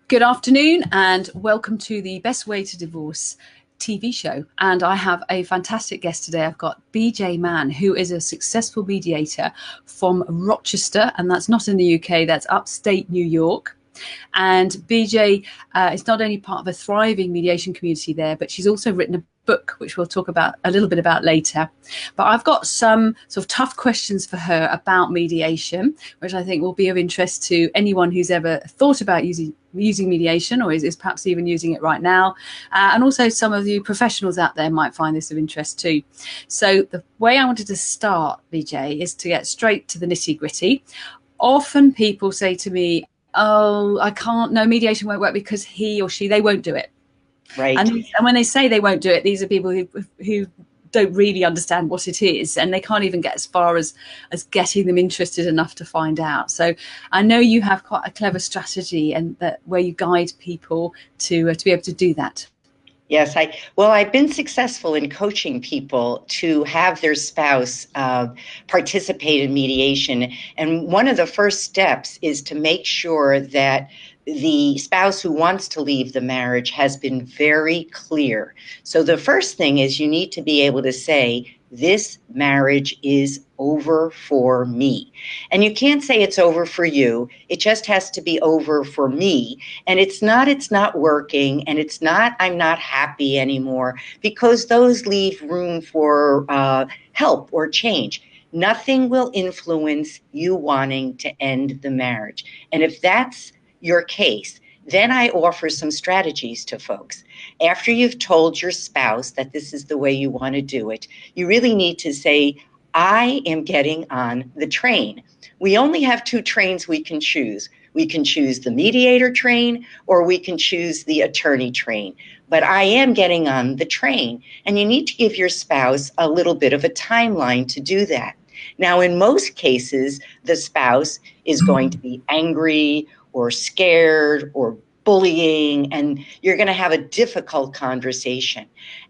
Good afternoon and welcome to the Best Way to Divorce TV show. And I have a fantastic guest today. I've got BJ Mann, who is a successful mediator from Rochester, and that's not in the UK, that's upstate New York. And BJ is not only part of a thriving mediation community there, but she's also written a book, which we'll talk about a little bit about later. But I've got some sort of tough questions for her about mediation, which I think will be of interest to anyone who's ever thought about using mediation or is perhaps even using it right now. And also some of you professionals out there might find this of interest too. So the way I wanted to start, BJ, is to get straight to the nitty gritty. Often people say to me, oh, I can't, no, mediation won't work because he or she, they won't do it. Right. And when they say they won't do it, these are people who don't really understand what it is, and they can't even get as far as getting them interested enough to find out. So I know you have quite a clever strategy and that where you guide people to be able to do that. Yes, I've been successful in coaching people to have their spouse participate in mediation. And one of the first steps is to make sure that the spouse who wants to leave the marriage has been very clear. So the first thing is you need to be able to say, this marriage is over for me. And you can't say it's over for you. It just has to be over for me. And it's not working, and it's not, I'm not happy anymore, because those leave room for help or change. Nothing will influence you wanting to end the marriage. And if that's your case, then I offer some strategies to folks. After you've told your spouse that this is the way you want to do it, you really need to say, I am getting on the train. We only have two trains we can choose. We can choose the mediator train or we can choose the attorney train. But I am getting on the train. And you need to give your spouse a little bit of a timeline to do that. Now, in most cases, the spouse is going to be angry or scared or bullying, and you're going to have a difficult conversation.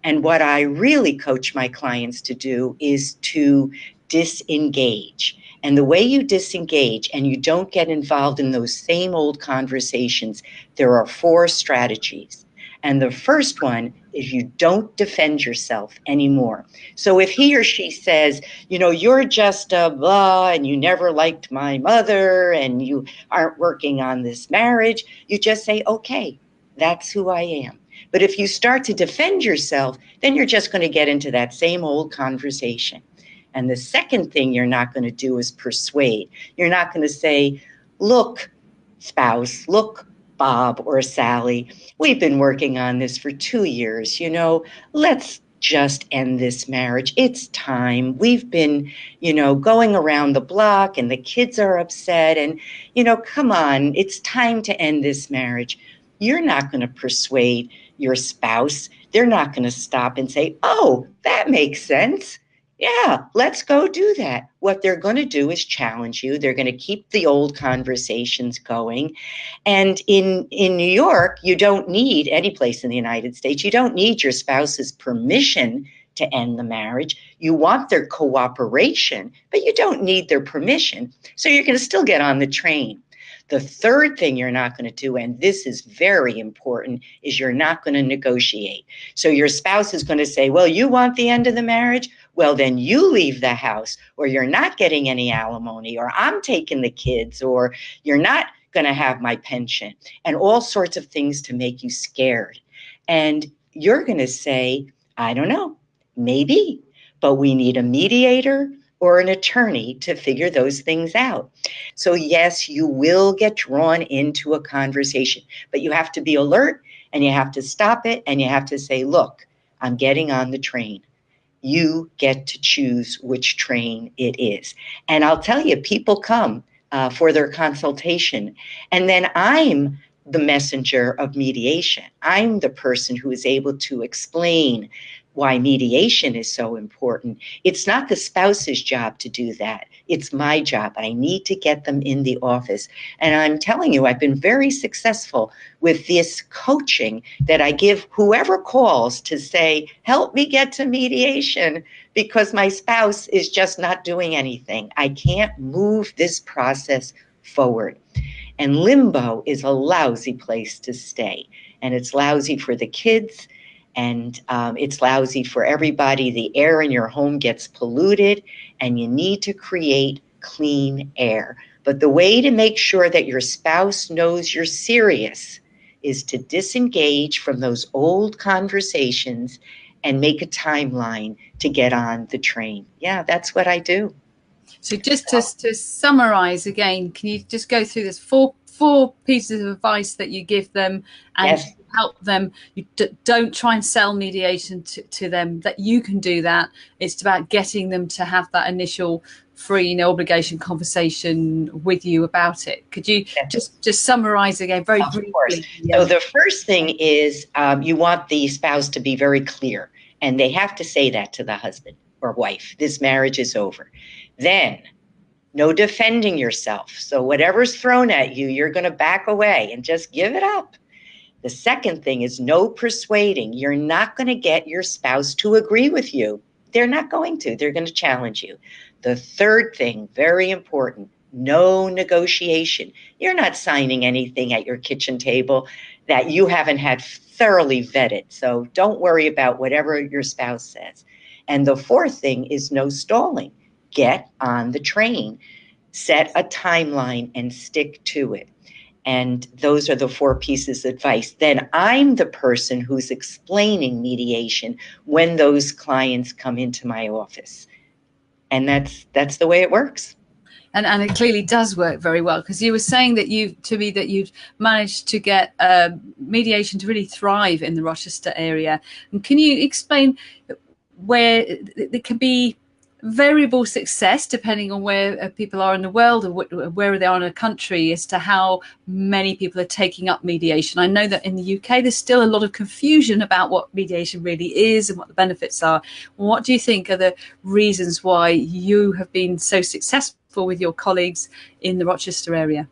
And what I really coach my clients to do is to disengage. And the way you disengage and you don't get involved in those same old conversations, there are 4 strategies. And the first one is you don't defend yourself anymore. So if he or she says, you're just a blah, and you never liked my mother, and you aren't working on this marriage, you just say, okay, that's who I am. But if you start to defend yourself, then you're just going to get into that same old conversation. And the second thing you're not going to do is persuade. You're not going to say, look, spouse, look, Bob or Sally, we've been working on this for 2 years. Let's just end this marriage. It's time. We've been, going around the block and the kids are upset and, come on, it's time to end this marriage. You're not going to persuade your spouse. They're not going to stop and say, oh, that makes sense. Yeah, let's go do that. What they're going to do is challenge you. They're going to keep the old conversations going. And in New York, you don't need, any place in the United States, you don't need your spouse's permission to end the marriage. You want their cooperation, but you don't need their permission. So you're going to still get on the train. The third thing you're not going to do, and this is very important, is you're not going to negotiate. So your spouse is going to say, well, you want the end of the marriage? Well, then you leave the house, or you're not getting any alimony, or I'm taking the kids, or you're not going to have my pension, and all sorts of things to make you scared. And you're going to say, I don't know, maybe, but we need a mediator or an attorney to figure those things out. So yes, you will get drawn into a conversation, but you have to be alert and you have to stop it and you have to say, look, I'm getting on the train. You get to choose which train it is. And I'll tell you, people come for their consultation, and then I'm the messenger of mediation. I'm the person who is able to explain why mediation is so important. It's not the spouse's job to do that. It's my job. I need to get them in the office. And I'm telling you, I've been very successful with this coaching that I give whoever calls to say, help me get to mediation because my spouse is just not doing anything. I can't move this process forward. And limbo is a lousy place to stay. And it's lousy for the kids, and it's lousy for everybody. The air in your home gets polluted, and you need to create clean air. But the way to make sure that your spouse knows you're serious is to disengage from those old conversations and make a timeline to get on the train. Yeah, that's what I do. So just to summarize again, can you just go through this four pieces of advice that you give them and Yes. help them? You don't try and sell mediation to them, that you can do that. It's about getting them to have that initial free, no obligation conversation with you about it. Could you just summarize again very briefly? Of course. So the first thing is you want the spouse to be very clear, and they have to say that to the husband or wife. This marriage is over. Then, no defending yourself. So whatever's thrown at you, you're going to back away and just give it up. The second thing is no persuading. You're not going to get your spouse to agree with you. They're not going to. They're going to challenge you. The third thing, very important, no negotiation. You're not signing anything at your kitchen table that you haven't had thoroughly vetted. So don't worry about whatever your spouse says. And the fourth thing is no stalling. Get on the train, set a timeline, and stick to it. And those are the four pieces of advice. Then I'm the person who's explaining mediation when those clients come into my office. And that's the way it works. And it clearly does work very well, because you were saying that you've managed to get mediation to really thrive in the Rochester area. And can you explain where there can be variable success depending on where people are in the world, or where they are in a country, as to how many people are taking up mediation? I know that in the UK there's still a lot of confusion about what mediation really is and what the benefits are. What do you think are the reasons why you have been so successful with your colleagues in the Rochester area?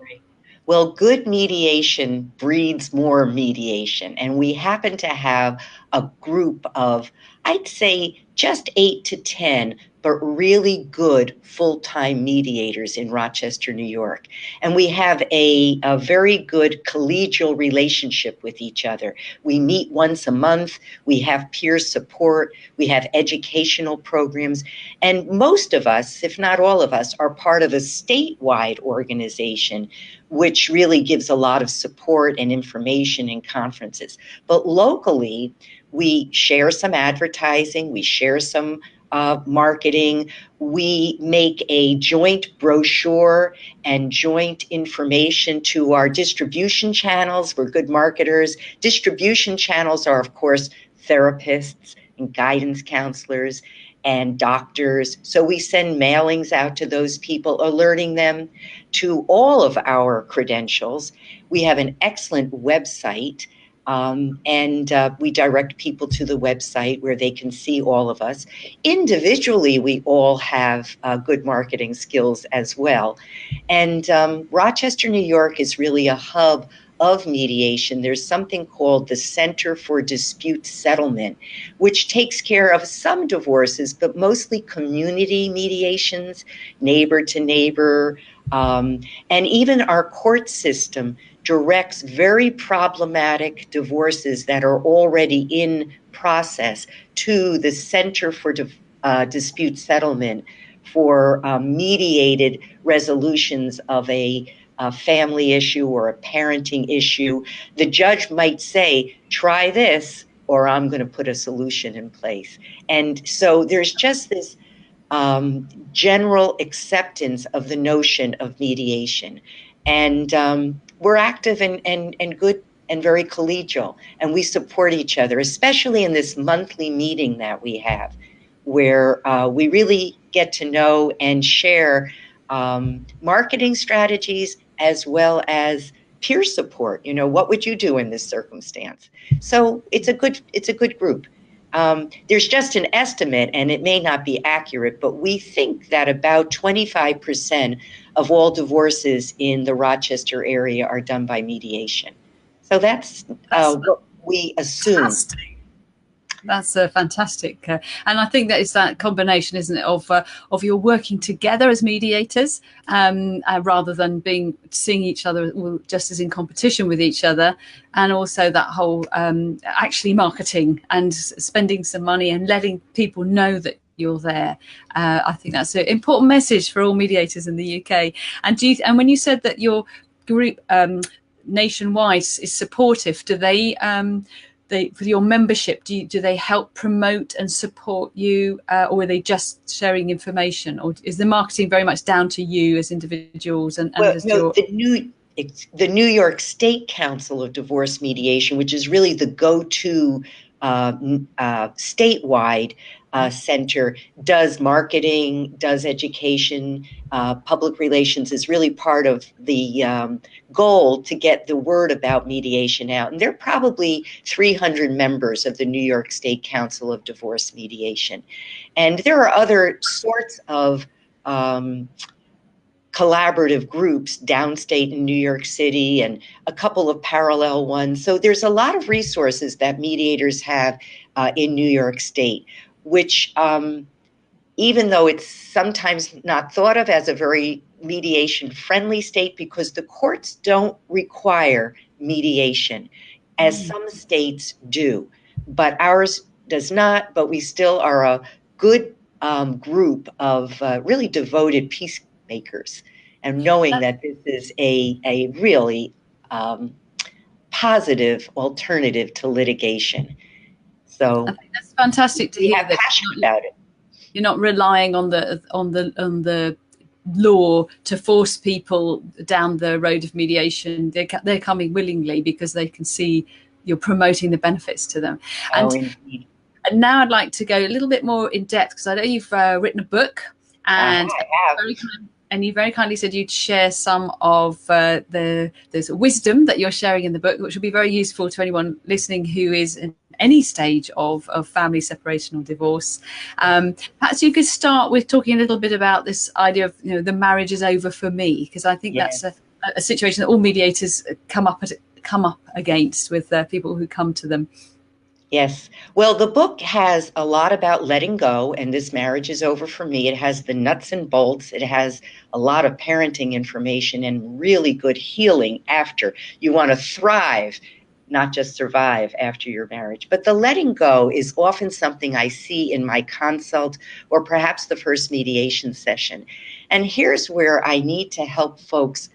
Well, good mediation breeds more mediation. And we happen to have a group of, I'd say, just 8 to 10, but really good full-time mediators in Rochester, New York. And we have a very good collegial relationship with each other. We meet once a month. We have peer support. We have educational programs. And most of us, if not all of us, are part of a statewide organization, which really gives a lot of support and information and conferences. But locally, we share some advertising, we share some marketing, we make a joint brochure and joint information to our distribution channels. We're good marketers. Distribution channels are, of course, therapists and guidance counselors and doctors. So we send mailings out to those people, alerting them to all of our credentials. We have an excellent website, and we direct people to the website where they can see all of us. Individually, we all have good marketing skills as well. And Rochester, New York is really a hub of mediation. There's something called the Center for Dispute Settlement, which takes care of some divorces, but mostly community mediations, neighbor to neighbor, and even our court system directs very problematic divorces that are already in process to the Center for Dispute Settlement for mediated resolutions of a family issue or a parenting issue. The judge might say, try this, or I'm going to put a solution in place. And so there's just this general acceptance of the notion of mediation. And we're active and good and very collegial, and we support each other, especially in this monthly meeting that we have, where we really get to know and share marketing strategies as well as peer support. You know, what would you do in this circumstance? So it's a good group. There's just an estimate, and it may not be accurate, but we think that about 25% of all divorces in the Rochester area are done by mediation. So that's what we assume. Fantastic. That's fantastic, and I think that it's that combination, isn't it, of your working together as mediators, rather than seeing each other just as in competition with each other, and also that whole actually marketing and spending some money and letting people know that you're there. I think that's an important message for all mediators in the UK. And when you said that your group nationwide is supportive, do they? For your membership, do they help promote and support you, or are they just sharing information, or is the marketing very much down to you as individuals Well, no, the New York State Council of Divorce Mediation, which is really the go-to statewide center, does marketing, does education, public relations is really part of the goal to get the word about mediation out. And there are probably 300 members of the New York State Council of Divorce Mediation. And there are other sorts of collaborative groups downstate in New York City and a couple of parallel ones. So there's a lot of resources that mediators have in New York State, which even though it's sometimes not thought of as a very mediation-friendly state because the courts don't require mediation, as some states do, but ours does not, but we still are a good group of really devoted peacemakers, and knowing that this is a really positive alternative to litigation. So I think that's fantastic to hear that passionate about it. You're not relying on the law to force people down the road of mediation. They're coming willingly because they can see you're promoting the benefits to them. Indeed. And now I'd like to go a little bit more in depth, because I know you've written a book, and you very kindly said you'd share some of the wisdom that you're sharing in the book, which will be very useful to anyone listening who is in any stage of family separation or divorce. Perhaps you could start with talking a little bit about this idea of, the marriage is over for me, because I think that's a situation that all mediators come up against with people who come to them. Yes. Well, the book has a lot about letting go, and this marriage is over for me. It has the nuts and bolts. It has a lot of parenting information and really good healing after. You want to thrive, not just survive after your marriage. But the letting go is often something I see in my consult or perhaps the first mediation session. And here's where I need to help folks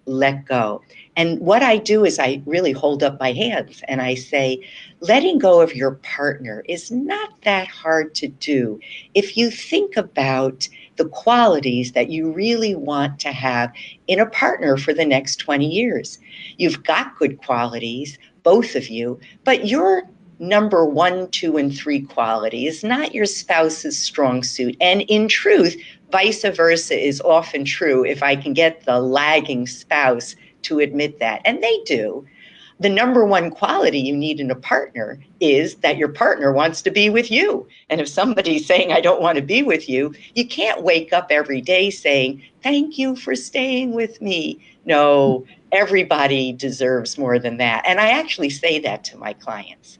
let go. And what I do is I really hold up my hands and I say, letting go of your partner is not that hard to do if you think about the qualities that you really want to have in a partner for the next 20 years. You've got good qualities, both of you, but your number 1, 2, and 3 quality is not your spouse's strong suit. And in truth, vice versa is often true if I can get the lagging spouse to admit that. And they do. The number 1 quality you need in a partner is that your partner wants to be with you. And if somebody's saying, I don't want to be with you, you can't wake up every day saying, thank you for staying with me. No, everybody deserves more than that. And I actually say that to my clients.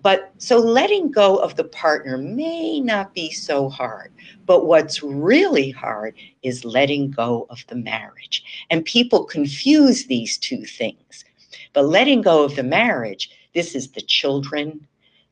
But so letting go of the partner may not be so hard, but what's really hard is letting go of the marriage. And people confuse these two things. But letting go of the marriage, this is the children,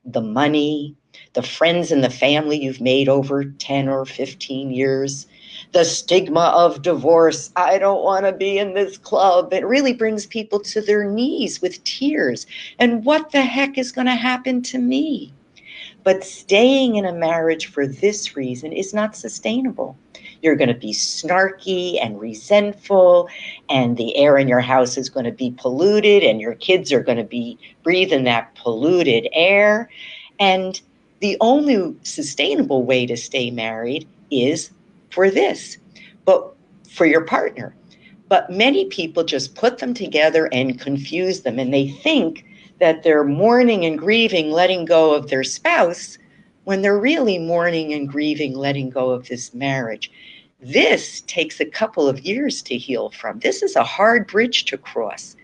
the money, the friends and the family you've made over 10 or 15 years, the stigma of divorce. I don't want to be in this club. It really brings people to their knees with tears. And what the heck is going to happen to me? But staying in a marriage for this reason is not sustainable. You're going to be snarky and resentful, and the air in your house is going to be polluted, and your kids are going to be breathing that polluted air. And the only sustainable way to stay married is for this, but for your partner. But many people just put them together and confuse them, and they think that they're mourning and grieving letting go of their spouse when they're really mourning and grieving letting go of this marriage. This takes a couple of years to heal from. This is a hard bridge to cross.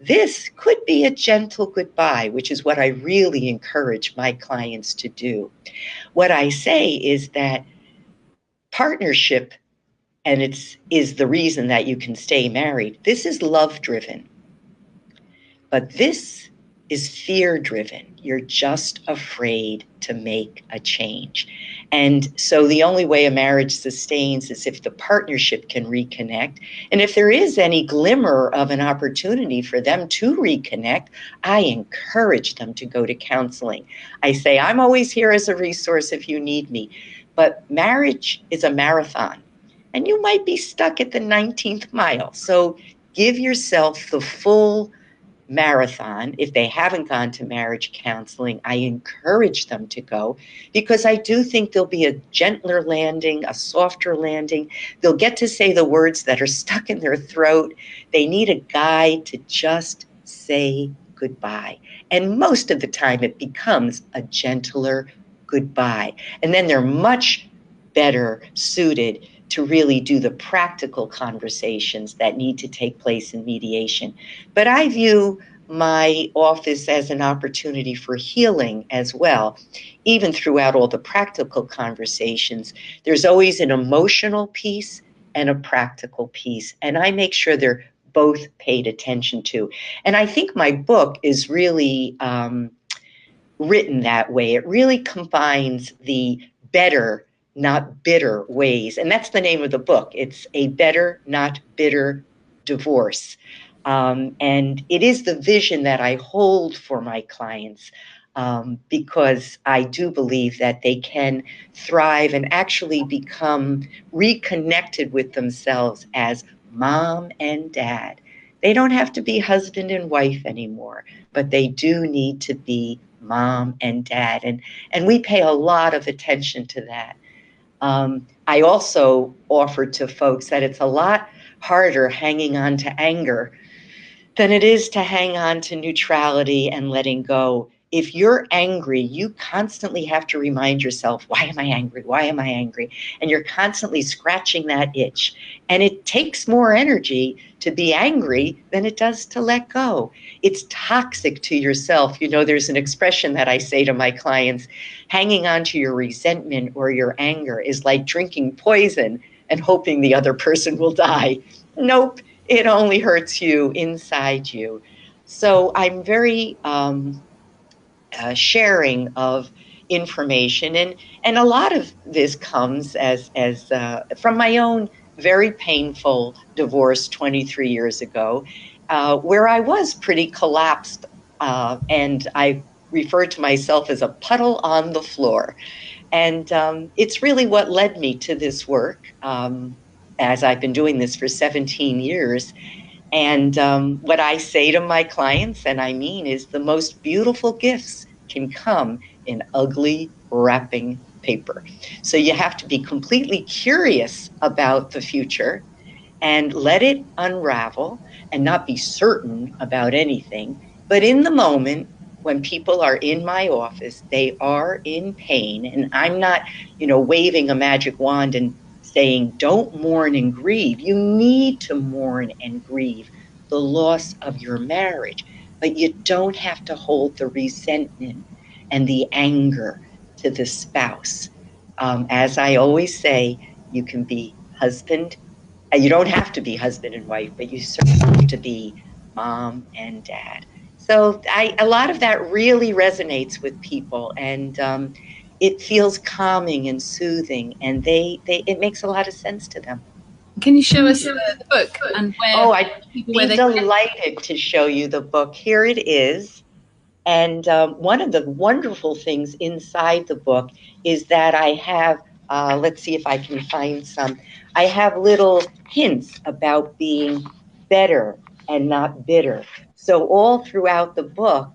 this could be a gentle goodbye, which is what I really encourage my clients to do. What I say is that partnership, and is the reason that you can stay married, this is love driven. But this is fear driven. You're just afraid to make a change. And so the only way a marriage sustains is if the partnership can reconnect. And if there is any glimmer of an opportunity for them to reconnect, I encourage them to go to counseling. I say, I'm always here as a resource if you need me. But marriage is a marathon, and you might be stuck at the 19th mile. So give yourself the full marathon. If they haven't gone to marriage counseling, I encourage them to go, because I do think there'll be a gentler landing, a softer landing. They'll get to say the words that are stuck in their throat. They need a guide to just say goodbye. And most of the time it becomes a gentler goodbye. And then they're much better suited to really do the practical conversations that need to take place in mediation. But I view my office as an opportunity for healing as well. Even throughout all the practical conversations, there's always an emotional piece and a practical piece, and I make sure they're both paid attention to. And I think my book is really written that way. It really combines the better, not bitter ways. And that's the name of the book. It's A Better, Not Bitter Divorce. And it is the vision that I hold for my clients, because I do believe that they can thrive and actually become reconnected with themselves as mom and dad. They don't have to be husband and wife anymore, but they do need to be mom and dad. And we pay a lot of attention to that. I also offer to folks that it's a lot harder hanging on to anger than it is to hang on to neutrality and letting go. If you're angry, you constantly have to remind yourself, why am I angry? Why am I angry? And you're constantly scratching that itch. And it takes more energy to be angry than it does to let go. It's toxic to yourself. You know, there's an expression that I say to my clients, hanging on to your resentment or your anger is like drinking poison and hoping the other person will die. Nope. It only hurts you inside you. So I'm very sharing of information, and a lot of this comes as from my own very painful divorce 23 years ago, where I was pretty collapsed, and I refer to myself as a puddle on the floor. And it's really what led me to this work, as I've been doing this for 17 years. And what I say to my clients, and I mean, is the most beautiful gifts can come in ugly wrapping paper. So you have to be completely curious about the future and let it unravel and not be certain about anything. But in the moment, when people are in my office, they are in pain. And I'm not, waving a magic wand and saying, don't mourn and grieve. You need to mourn and grieve the loss of your marriage, but you don't have to hold the resentment and the anger to the spouse. As I always say, you can be husband. You don't have to be husband and wife, but you certainly have to be mom and dad. So a lot of that really resonates with people, and it feels calming and soothing, and it makes a lot of sense to them. Can you show us the book and where? Oh, I'd be delighted to show you the book. Here it is. And one of the wonderful things inside the book is that I have, let's see if I can find some, I have little hints about being better and not bitter. So all throughout the book,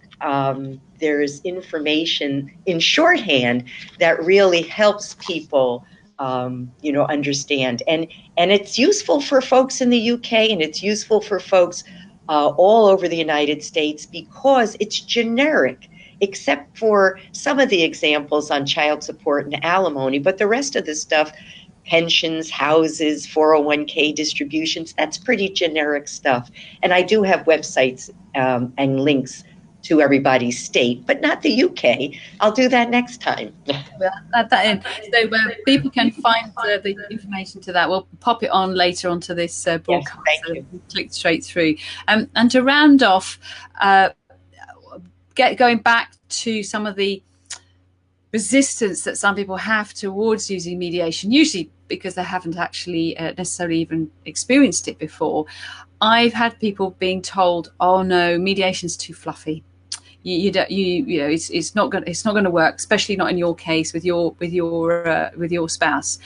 there's information in shorthand that really helps people, understand. And it's useful for folks in the UK, and it's useful for folks all over the United States, because it's generic, except for some of the examples on child support and alimony. But the rest of the stuff pensions, houses, 401k distributions. That's pretty generic stuff. And I do have websites and links to everybody's state, but not the UK. I'll do that next time. We'll add that in. So people can find the information to that. We'll pop it on later onto this broadcast. Yes, thank you. So click straight through. And to round off, going back to some of the resistance that some people have towards using mediation, usually because they haven't actually necessarily even experienced it before. I've had people being told, "Oh no, mediation's too fluffy. It's not going to work, especially not in your case with your spouse."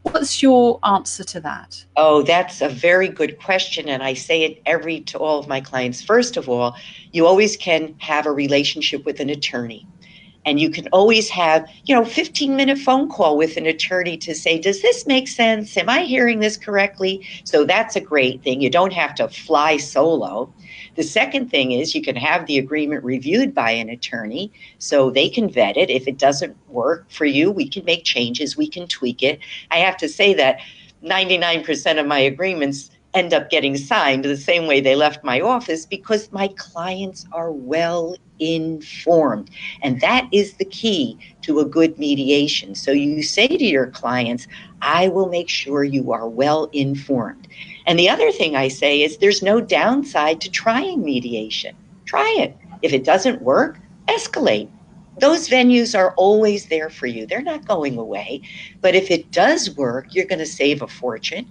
What's your answer to that? Oh, that's a very good question. And I say it to all of my clients. First of all, you always can have a relationship with an attorney. And you can always have, 15-minute phone call with an attorney to say, does this make sense? Am I hearing this correctly? So that's a great thing. You don't have to fly solo. The second thing is you can have the agreement reviewed by an attorney so they can vet it. If it doesn't work for you, we can make changes, we can tweak it. I have to say that 99% of my agreements end up getting signed the same way they left my office because my clients are well informed. And that is the key to a good mediation. So you say to your clients, I will make sure you are well informed. And the other thing I say is there's no downside to trying mediation. Try it. If it doesn't work, escalate. Those venues are always there for you. They're not going away. But if it does work, you're going to save a fortune.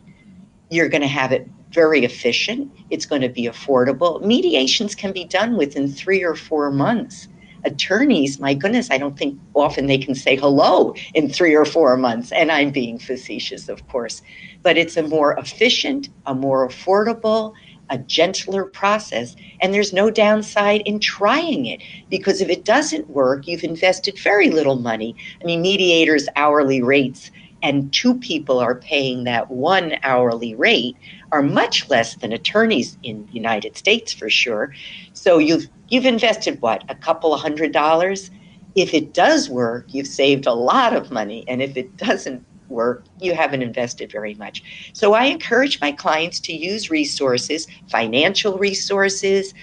You're going to have it very efficient. It's going to be affordable. Mediations can be done within 3 or 4 months. Attorneys, my goodness, I don't think often they can say hello in 3 or 4 months. And I'm being facetious, of course. But it's a more efficient, a more affordable, a gentler process. And there's no downside in trying it, because if it doesn't work, you've invested very little money. I mean, mediators' hourly rates, and 2 people are paying that 1 hourly rate, are much less than attorneys in the United States for sure. So you've invested what, a couple of $100? If it does work, you've saved a lot of money. And if it doesn't work, you haven't invested very much. So I encourage my clients to use resources, financial resources,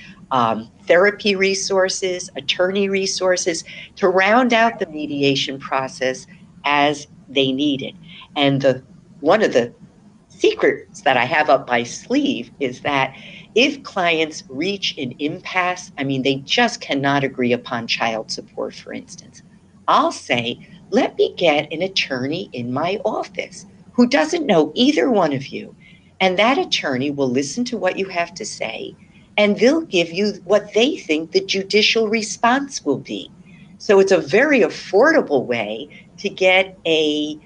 therapy resources, attorney resources, to round out the mediation process as they need it. And one of the secrets that I have up my sleeve is that if clients reach an impasse, I mean, they just cannot agree upon child support, for instance, I'll say, let me get an attorney in my office who doesn't know either one of you. And that attorney will listen to what you have to say, and they'll give you what they think the judicial response will be. So it's a very affordable way to get a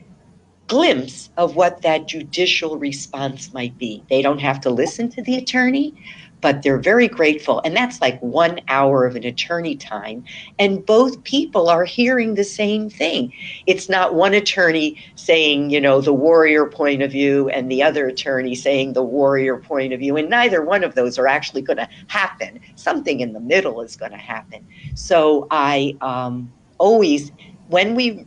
glimpse of what that judicial response might be. They don't have to listen to the attorney, but they're very grateful. And that's like 1 hour of an attorney time. And both people are hearing the same thing. It's not one attorney saying, the warrior point of view and the other attorney saying the warrior point of view. And neither one of those are actually going to happen. Something in the middle is going to happen. So I always, when we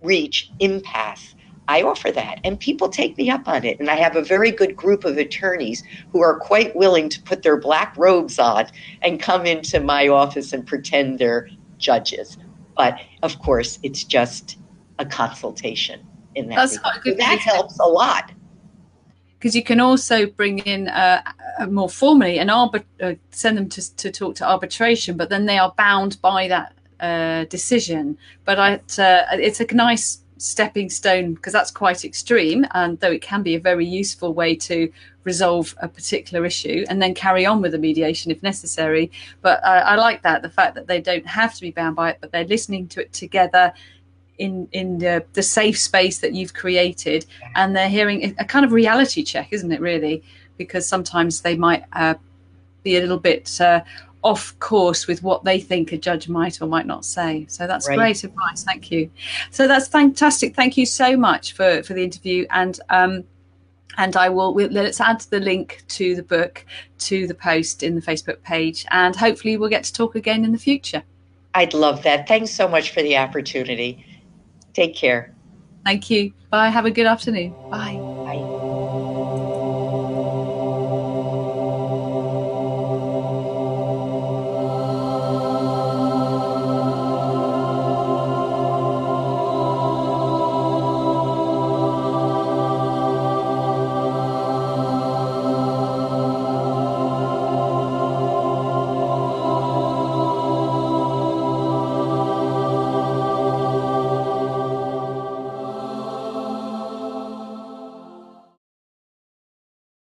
reach impasse, I offer that, and people take me up on it. And I have a very good group of attorneys who are quite willing to put their black robes on and come into my office and pretend they're judges. But of course, it's just a consultation in that. That's quite good. That helps a lot. Because you can also bring in more formally send them to talk to arbitration, but then they are bound by that decision. But it's a nice stepping stone, because that's quite extreme, and though it can be a very useful way to resolve a particular issue and then carry on with the mediation if necessary. But I like the fact that they don't have to be bound by it, but they're listening to it together in the safe space that you've created, and they're hearing a kind of reality check, isn't it, really? Because sometimes they might be a little bit off course with what they think a judge might or might not say. So that's right. Great advice. Thank you. So that's fantastic. Thank you so much for the interview. And let's add the link to the book to the post in the Facebook page, and hopefully we'll get to talk again in the future. I'd love that. Thanks so much for the opportunity. Take care. Thank you. Bye. Have a good afternoon. Bye.